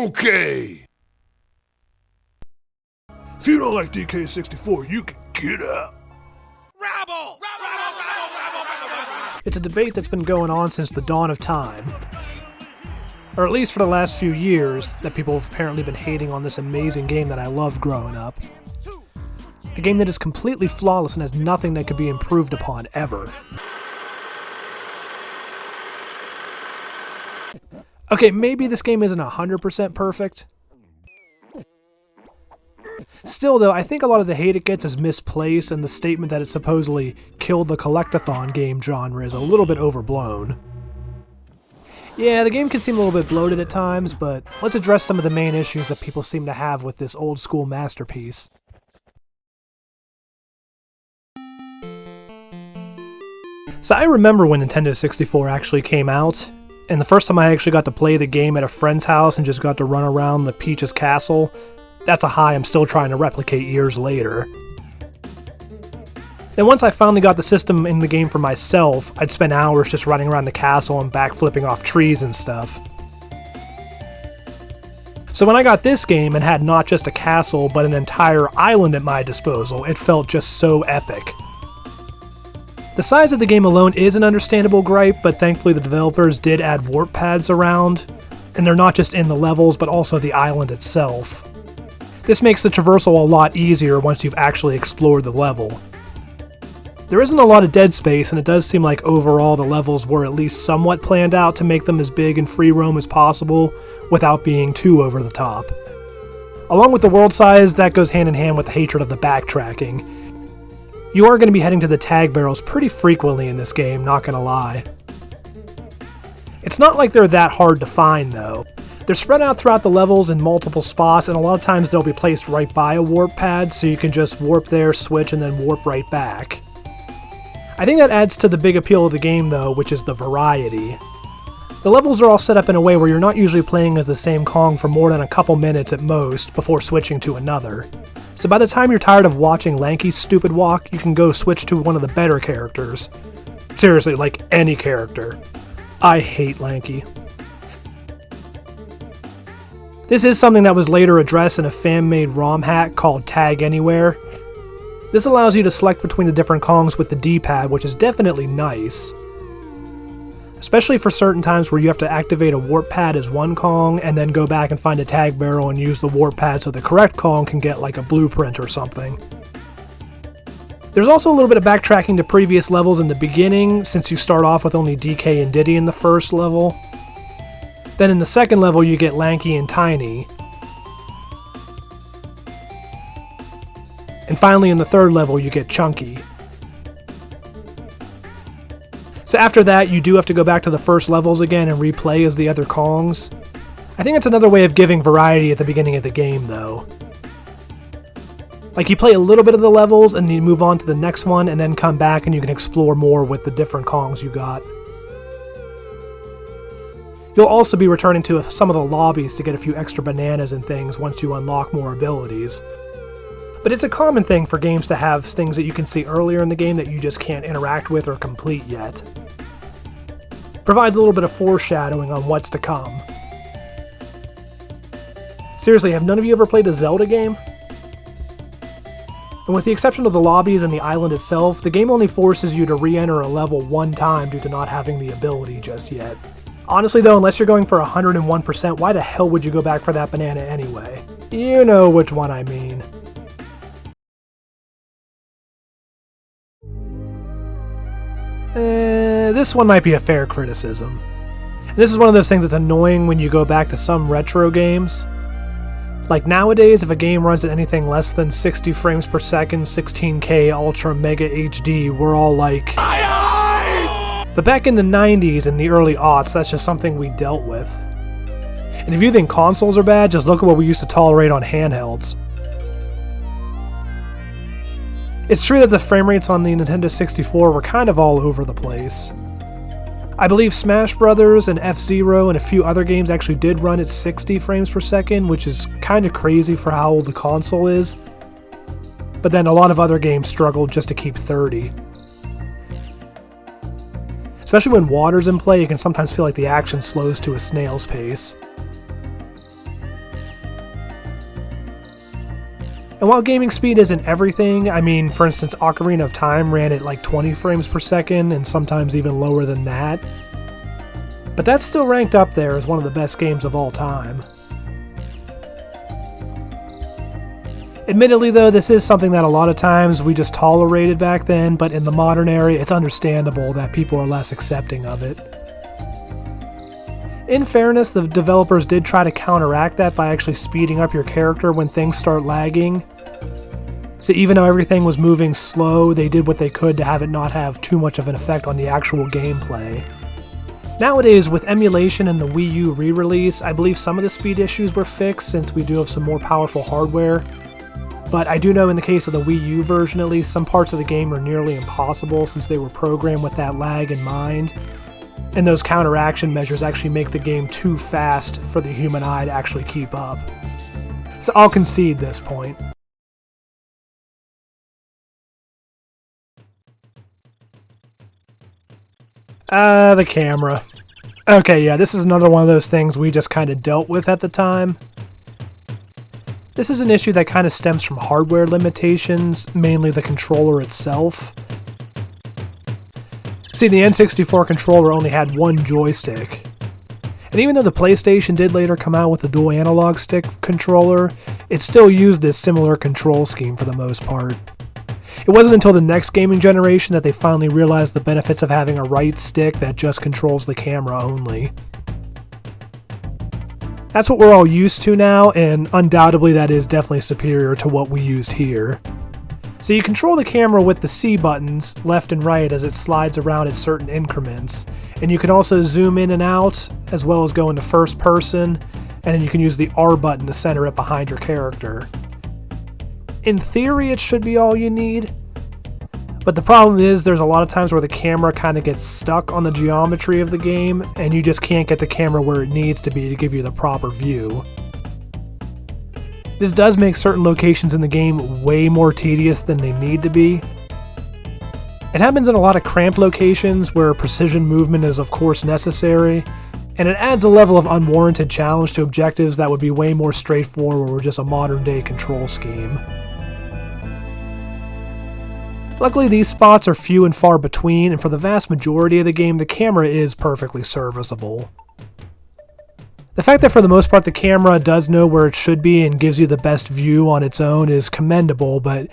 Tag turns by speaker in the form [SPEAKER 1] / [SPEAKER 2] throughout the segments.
[SPEAKER 1] Okay. If you don't like DK64, you can get out.
[SPEAKER 2] Rabble!
[SPEAKER 3] It's a debate that's been going on since the dawn of time. Or at least for the last few years, that people have apparently been hating on this amazing game that I loved growing up. A game that is completely flawless and has nothing that could be improved upon, ever. Okay, maybe this game isn't 100% perfect. Still though, I think a lot of the hate it gets is misplaced, and the statement that it supposedly killed the collect-a-thon game genre is a little bit overblown. Yeah, the game can seem a little bit bloated at times, but let's address some of the main issues that people seem to have with this old-school masterpiece. So I remember when Nintendo 64 actually came out, and the first time I actually got to play the game at a friend's house and just got to run around the Peach's castle, that's a high I'm still trying to replicate years later. Then once I finally got the system in the game for myself, I'd spend hours just running around the castle and backflipping off trees and stuff. So when I got this game and had not just a castle, but an entire island at my disposal, it felt just so epic. The size of the game alone is an understandable gripe, but thankfully the developers did add warp pads around, and they're not just in the levels, but also the island itself. This makes the traversal a lot easier once you've actually explored the level. There isn't a lot of dead space, and it does seem like overall the levels were at least somewhat planned out to make them as big and free roam as possible, without being too over the top. Along with the world size, that goes hand in hand with the hatred of the backtracking. You are going to be heading to the tag barrels pretty frequently in this game, not gonna lie. It's not like they're that hard to find though. They're spread out throughout the levels in multiple spots, and a lot of times they'll be placed right by a warp pad, so you can just warp there, switch, and then warp right back. I think that adds to the big appeal of the game though, which is the variety. The levels are all set up in a way where you're not usually playing as the same Kong for more than a couple minutes at most before switching to another. So by the time you're tired of watching Lanky's stupid walk, you can go switch to one of the better characters. Seriously, like any character. I hate Lanky. This is something that was later addressed in a fan-made ROM hack called Tag Anywhere. This allows you to select between the different Kongs with the D-pad, which is definitely nice. Especially for certain times where you have to activate a warp pad as one Kong, and then go back and find a tag barrel and use the warp pad so the correct Kong can get like a blueprint or something. There's also a little bit of backtracking to previous levels in the beginning, since you start off with only DK and Diddy in the first level. Then in the second level you get Lanky and Tiny. And finally in the third level you get Chunky. So after that you do have to go back to the first levels again and replay as the other Kongs. I think it's another way of giving variety at the beginning of the game though. Like you play a little bit of the levels and you move on to the next one and then come back and you can explore more with the different Kongs you got. You'll also be returning to some of the lobbies to get a few extra bananas and things once you unlock more abilities. But it's a common thing for games to have things that you can see earlier in the game that you just can't interact with or complete yet. Provides a little bit of foreshadowing on what's to come. Seriously, have none of you ever played a Zelda game? And with the exception of the lobbies and the island itself, the game only forces you to re-enter a level one time due to not having the ability just yet. Honestly though, unless you're going for 101%, why the hell would you go back for that banana anyway? You know which one I mean. This one might be a fair criticism. And this is one of those things that's annoying when you go back to some retro games. Like nowadays, if a game runs at anything less than 60 frames per second, 16K Ultra Mega HD, we're all like... But back in the 90s and the early aughts, that's just something we dealt with. And if you think consoles are bad, just look at what we used to tolerate on handhelds. It's true that the frame rates on the Nintendo 64 were kind of all over the place. I believe Smash Brothers and F-Zero and a few other games actually did run at 60 frames per second, which is kind of crazy for how old the console is. But then a lot of other games struggled just to keep 30. Especially when water's in play, it can sometimes feel like the action slows to a snail's pace. And while gaming speed isn't everything, I mean, for instance, Ocarina of Time ran at like 20 frames per second and sometimes even lower than that. But that's still ranked up there as one of the best games of all time. Admittedly though, this is something that a lot of times we just tolerated back then, but in the modern era, it's understandable that people are less accepting of it. In fairness, the developers did try to counteract that by actually speeding up your character when things start lagging. So even though everything was moving slow, they did what they could to have it not have too much of an effect on the actual gameplay. Nowadays, with emulation and the Wii U re-release, I believe some of the speed issues were fixed since we do have some more powerful hardware. But I do know in the case of the Wii U version at least, some parts of the game are nearly impossible since they were programmed with that lag in mind. And those counteraction measures actually make the game too fast for the human eye to actually keep up. So I'll concede this point. The camera. Okay, yeah, this is another one of those things we just kind of dealt with at the time. This is an issue that kind of stems from hardware limitations, mainly the controller itself. See, the N64 controller only had one joystick. And even though the PlayStation did later come out with a dual analog stick controller, it still used this similar control scheme for the most part. It wasn't until the next gaming generation that they finally realized the benefits of having a right stick that just controls the camera only. That's what we're all used to now, and undoubtedly that is definitely superior to what we used here. So you control the camera with the C buttons, left and right, as it slides around at certain increments. And you can also zoom in and out, as well as go into first person, and then you can use the R button to center it behind your character. In theory, it should be all you need. But the problem is there's a lot of times where the camera kind of gets stuck on the geometry of the game, and you just can't get the camera where it needs to be to give you the proper view. This does make certain locations in the game way more tedious than they need to be. It happens in a lot of cramped locations where precision movement is of course necessary, and it adds a level of unwarranted challenge to objectives that would be way more straightforward with just a modern day control scheme. Luckily, these spots are few and far between, and for the vast majority of the game, the camera is perfectly serviceable. The fact that for the most part the camera does know where it should be and gives you the best view on its own is commendable, but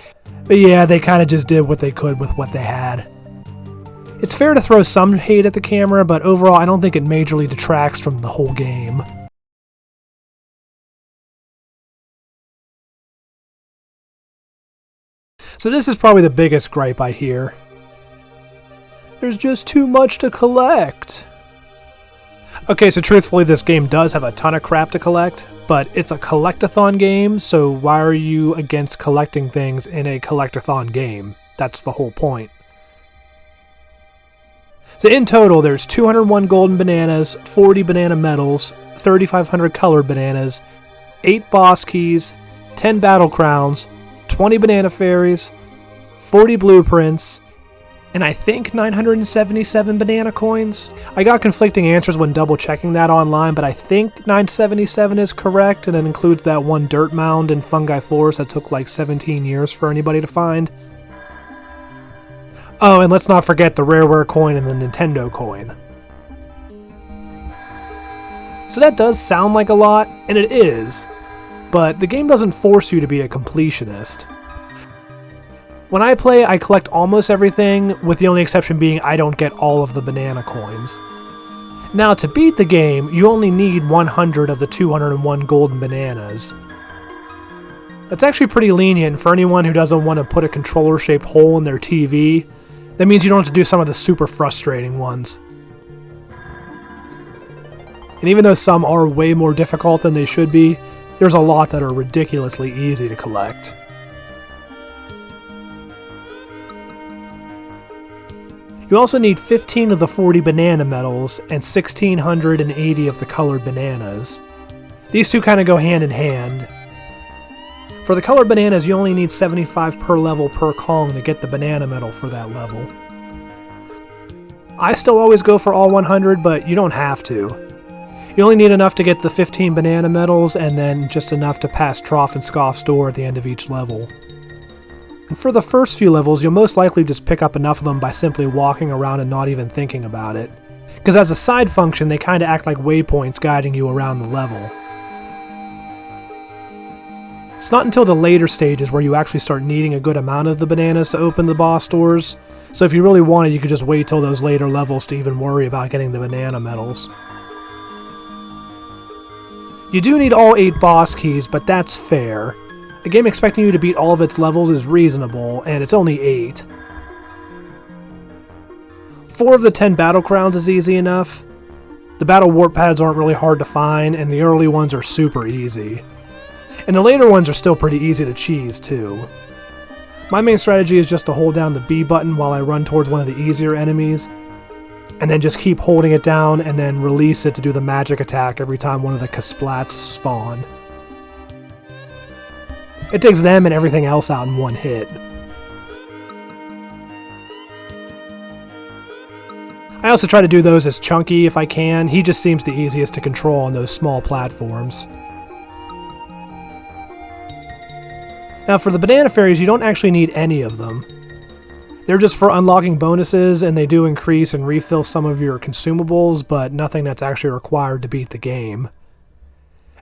[SPEAKER 3] yeah, they kind of just did what they could with what they had. It's fair to throw some hate at the camera, but overall I don't think it majorly detracts from the whole game. So this is probably the biggest gripe I hear. There's just too much to collect. Okay, so truthfully this game does have a ton of crap to collect, but it's a collect-a-thon game, so why are you against collecting things in a collect-a-thon game? That's the whole point. So in total, there's 201 golden bananas, 40 banana medals, 3,500 colored bananas, 8 boss keys, 10 battle crowns, 20 banana fairies, 40 blueprints, and I think 977 banana coins. I got conflicting answers when double checking that online, but I think 977 is correct, and it includes that one dirt mound in Fungi Forest that took like 17 years for anybody to find. Oh, and let's not forget the Rareware coin and the Nintendo coin. So that does sound like a lot, and it is, but the game doesn't force you to be a completionist. When I play, I collect almost everything, with the only exception being I don't get all of the banana coins. Now, to beat the game, you only need 100 of the 201 golden bananas. That's actually pretty lenient for anyone who doesn't want to put a controller-shaped hole in their TV. That means you don't have to do some of the super frustrating ones. And even though some are way more difficult than they should be, there's a lot that are ridiculously easy to collect. You also need 15 of the 40 banana medals and 1,680 of the colored bananas. These two kind of go hand in hand. For the colored bananas, you only need 75 per level per Kong to get the banana medal for that level. I still always go for all 100, but you don't have to. You only need enough to get the 15 banana medals, and then just enough to pass Trough and Scoff's door at the end of each level. And for the first few levels, you'll most likely just pick up enough of them by simply walking around and not even thinking about it. Because as a side function, they kind of act like waypoints guiding you around the level. It's not until the later stages where you actually start needing a good amount of the bananas to open the boss doors, so if you really wanted, you could just wait till those later levels to even worry about getting the banana medals. You do need all 8 boss keys, but that's fair. A game expecting you to beat all of its levels is reasonable, and it's only 8. 4 of the 10 battle crowns is easy enough. The battle warp pads aren't really hard to find, and the early ones are super easy. And the later ones are still pretty easy to cheese, too. My main strategy is just to hold down the B button while I run towards one of the easier enemies, and then just keep holding it down and then release it to do the magic attack every time one of the Kasplats spawn. It takes them and everything else out in one hit. I also try to do those as chunky if I can. He just seems the easiest to control on those small platforms. Now for the banana fairies, you don't actually need any of them. They're just for unlocking bonuses, and they do increase and refill some of your consumables, but nothing that's actually required to beat the game.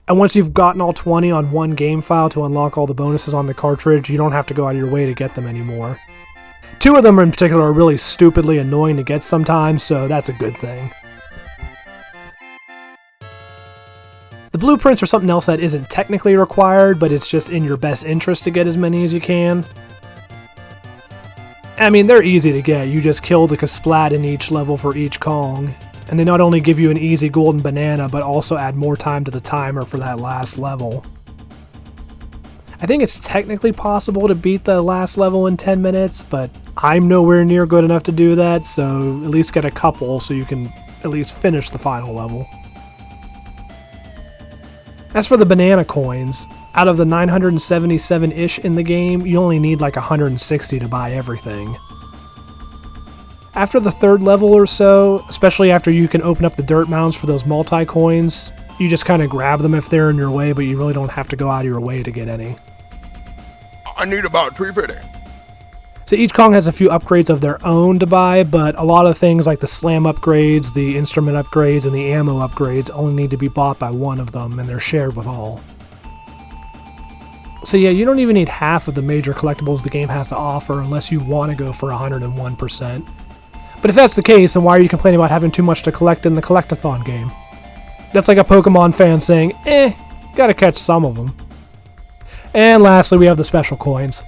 [SPEAKER 3] And once you've gotten all 20 on one game file to unlock all the bonuses on the cartridge, you don't have to go out of your way to get them anymore. 2 of them in particular are really stupidly annoying to get sometimes, so that's a good thing. The blueprints are something else that isn't technically required, but it's just in your best interest to get as many as you can. I mean, they're easy to get. You just kill the Kasplat in each level for each Kong, and they not only give you an easy golden banana, but also add more time to the timer for that last level. I think it's technically possible to beat the last level in 10 minutes, but I'm nowhere near good enough to do that, so at least get a couple so you can at least finish the final level. As for the banana coins, out of the 977-ish in the game, you only need like 160 to buy everything. After the 3rd level or so, especially after you can open up the dirt mounds for those multi-coins, you just kind of grab them if they're in your way, but you really don't have to go out of your way to get any.
[SPEAKER 2] I need about 350.
[SPEAKER 3] So each Kong has a few upgrades of their own to buy, but a lot of things like the slam upgrades, the instrument upgrades, and the ammo upgrades only need to be bought by one of them, and they're shared with all. So yeah, you don't even need half of the major collectibles the game has to offer unless you want to go for 101%. But if that's the case, then why are you complaining about having too much to collect in the collect-a-thon game? That's like a Pokemon fan saying, gotta catch some of them. And lastly, we have the special coins.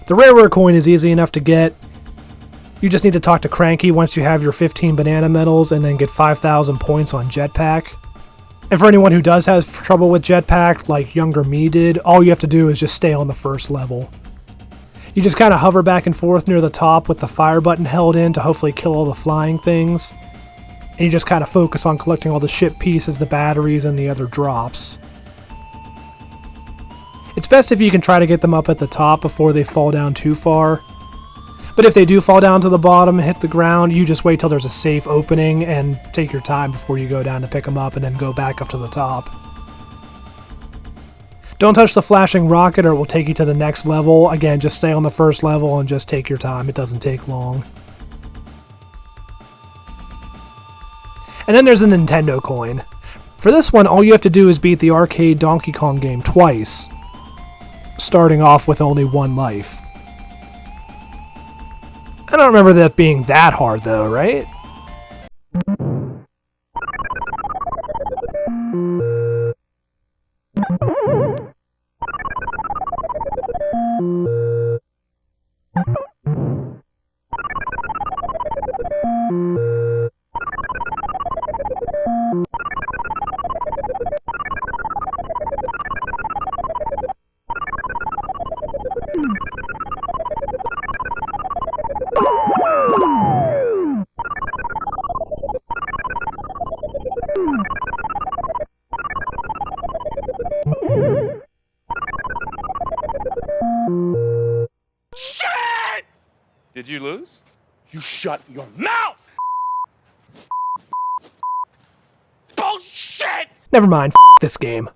[SPEAKER 3] The rare coin is easy enough to get. You just need to talk to Cranky once you have your 15 banana medals and then get 5,000 points on Jetpack. And for anyone who does have trouble with Jetpack, like younger me did, all you have to do is just stay on the first level. You just kind of hover back and forth near the top with the fire button held in to hopefully kill all the flying things. And you just kind of focus on collecting all the ship pieces, the batteries, and the other drops. It's best if you can try to get them up at the top before they fall down too far. But if they do fall down to the bottom and hit the ground, you just wait till there's a safe opening and take your time before you go down to pick them up and then go back up to the top. Don't touch the flashing rocket or it will take you to the next level. Again, just stay on the first level and just take your time. It doesn't take long. And then there's a Nintendo coin. For this one, all you have to do is beat the arcade Donkey Kong game twice, starting off with only 1 life. I don't remember that being that hard though, right?
[SPEAKER 2] Shit! Did you lose? You shut your mouth! Bullshit!
[SPEAKER 3] Never mind, this game.